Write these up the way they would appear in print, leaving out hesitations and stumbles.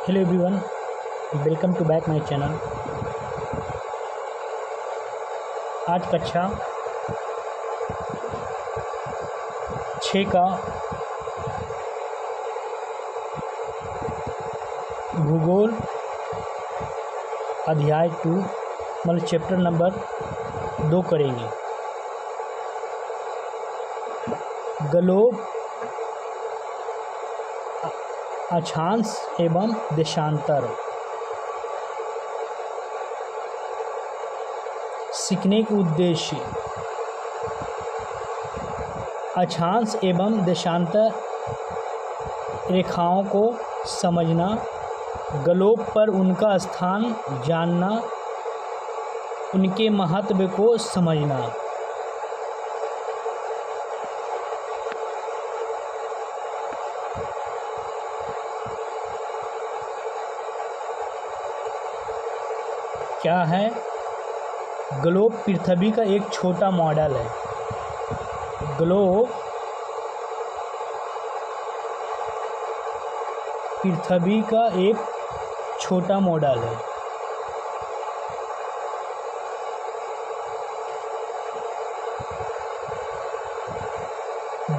Hello everyone, welcome to back my channel. आज कक्षा 6 का भूगोल अध्याय 2 मतलब चैप्टर नंबर 2 करेंगे। ग्लोब, अक्षांश एवं देशांतर। सीखने के उद्देश्य: अक्षांश एवं देशांतर रेखाओं को समझना, ग्लोब पर उनका स्थान जानना, उनके महत्व को समझना। क्या है? ग्लोब पृथ्वी का एक छोटा मॉडल है। ग्लोब पृथ्वी का एक छोटा मॉडल है।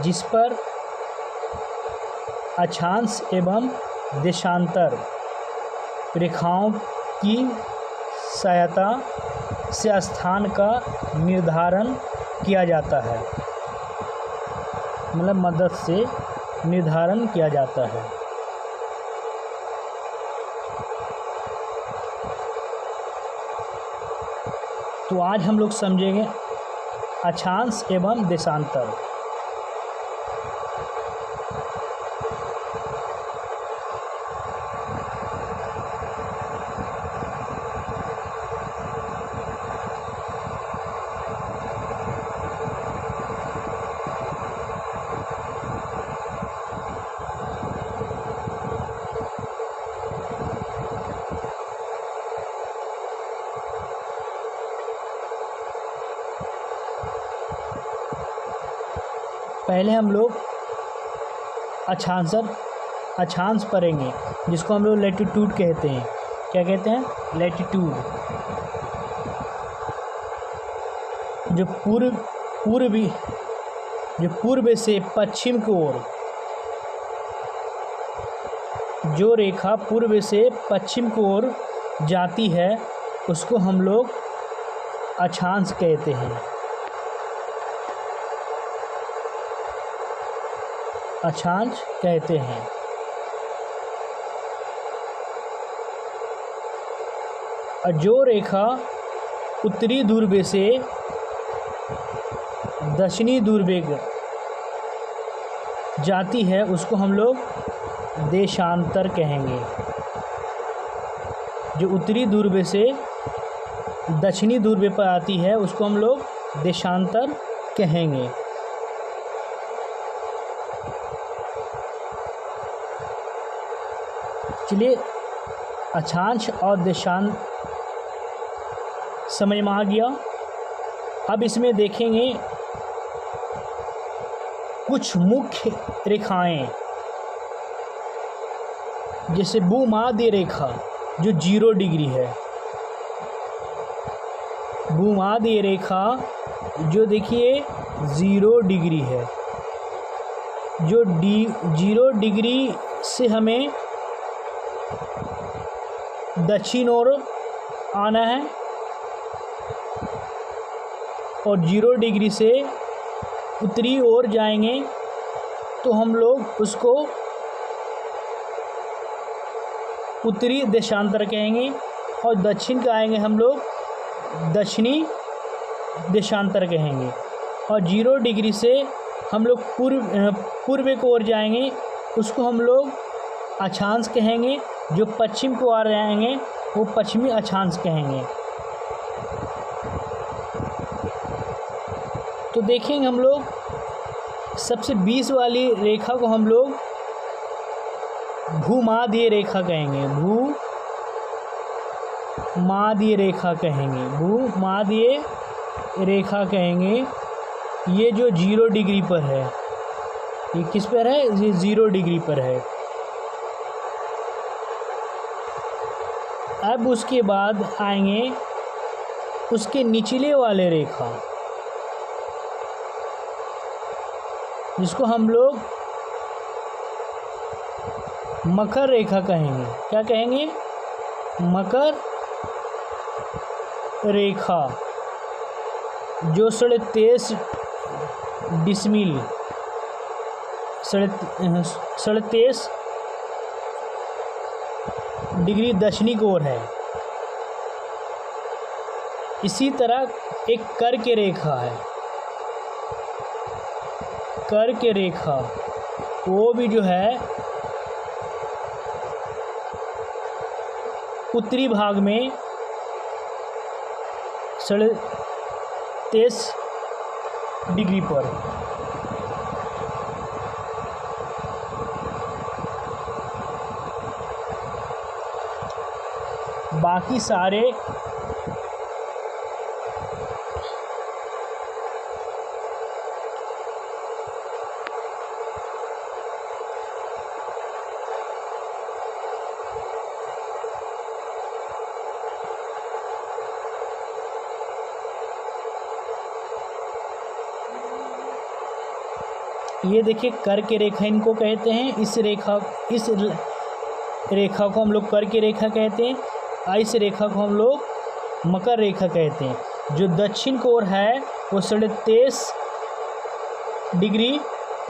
जिस पर अक्षांश एवं देशांतर रेखाओं की सहायता से स्थान का निर्धारण किया जाता है, मतलब मदद से निर्धारण किया जाता है। तो आज हम लोग समझेंगे अक्षांश एवं देशांतर। पहले हम लोग अक्षांश पढ़ेंगे, जिसको हम लोग लैटिट्यूड कहते हैं। क्या कहते हैं? लैटिट्यूड। जो पूर्व से पश्चिम की ओर, जो रेखा पूर्व से पश्चिम की ओर जाती है उसको हम लोग अक्षांश कहते हैं। अक्षांश कहते हैं। और जो रेखा उत्तरी ध्रुव से दक्षिणी ध्रुव जाती है उसको हम लोग देशांतर कहेंगे। जो उत्तरी ध्रुव से दक्षिणी ध्रुव पर आती है उसको हम लोग देशांतर कहेंगे। चलिए, अक्षांश और देशांत समझ में आ गया। अब इसमें देखेंगे कुछ मुख्य रेखाएं, जैसे भूमध्य रेखा जो 0 डिग्री है। भूमध्य रेखा जो देखिए 0 डिग्री है। जो 0 डिग्री से हमें दक्षिण ओर आना है और 0 डिग्री से उत्तरी ओर जाएंगे तो हम लोग उसको उत्तरी देशांतर कहेंगे। और दक्षिण का आएंगे हम लोग दक्षिणी देशांतर कहेंगे। और 0 डिग्री से हम लोग पूर्व की ओर जाएंगे उसको हम लोग अक्षांश कहेंगे। जो पश्चिम को आ रहेंगे वो पश्चिमी अक्षांश कहेंगे। तो देखेंगे हम लोग सबसे 20 वाली रेखा को हम लोग भूमध्य रेखा कहेंगे। भूमध्य रेखा कहेंगे। भूमध्य रेखा कहेंगे। ये जो 0 डिग्री पर है, ये किस पर है? ये 0 डिग्री पर है। अब उसके बाद आएंगे उसके निचले वाले रेखा, जिसको हम लोग मकर रेखा कहेंगे। क्या कहेंगे? मकर रेखा, जो 23.5 डिसमिल 23.5 डिग्री दक्षिणी की ओर है। इसी तरह एक कर्क रेखा है, कर्क रेखा वो भी जो है उत्तरी भाग में 23.5 डिग्री पर। बाकी सारे ये देखिए कर्क रेखा इनको कहते हैं। इस रेखा को हम लोग कर्क रेखा कहते हैं और इस रेखा को हम लोग मकर रेखा कहते हैं। जो दक्षिण की ओर है वो 23.5 डिग्री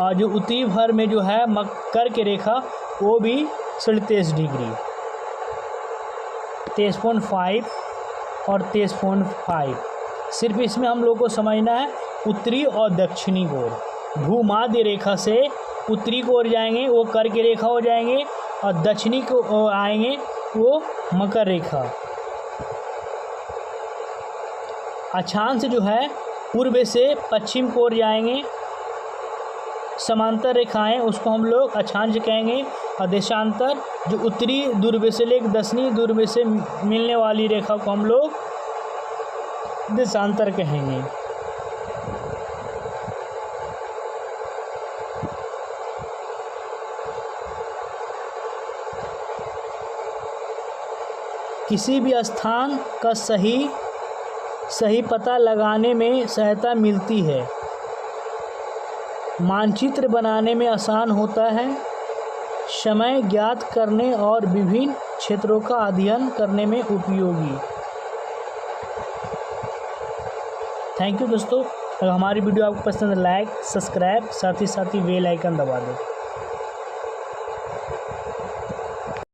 और जो उत्तरी भर में जो है कर्क रेखा वो भी 23.5 डिग्री, 23.5 और 23.5। सिर्फ इसमें हम लोग को समझना है उत्तरी और दक्षिणी की ओर। भूमध्य रेखा से उत्तरी की ओर जाएंगे वो कर्क रेखा हो जाएंगे और दक्षिणी को आएंगे वो मकर रेखा। अक्षांश जो है पूर्व से पश्चिम की ओर जाएंगे, समांतर रेखाएं उसको हम लोग अक्षांश कहेंगे। और देशांतर जो उत्तरी ध्रुव से लेकर दक्षिणी ध्रुव से मिलने वाली रेखा को हम लोग देशांतर कहेंगे। किसी भी स्थान का सही पता लगाने में सहायता मिलती है, मानचित्र बनाने में आसान होता है, समय ज्ञात करने और विभिन्न क्षेत्रों का अध्ययन करने में उपयोगी। थैंक यू दोस्तों। अगर हमारी वीडियो आपको पसंद है लाइक सब्सक्राइब साथ ही बेल आइकन दबा दें।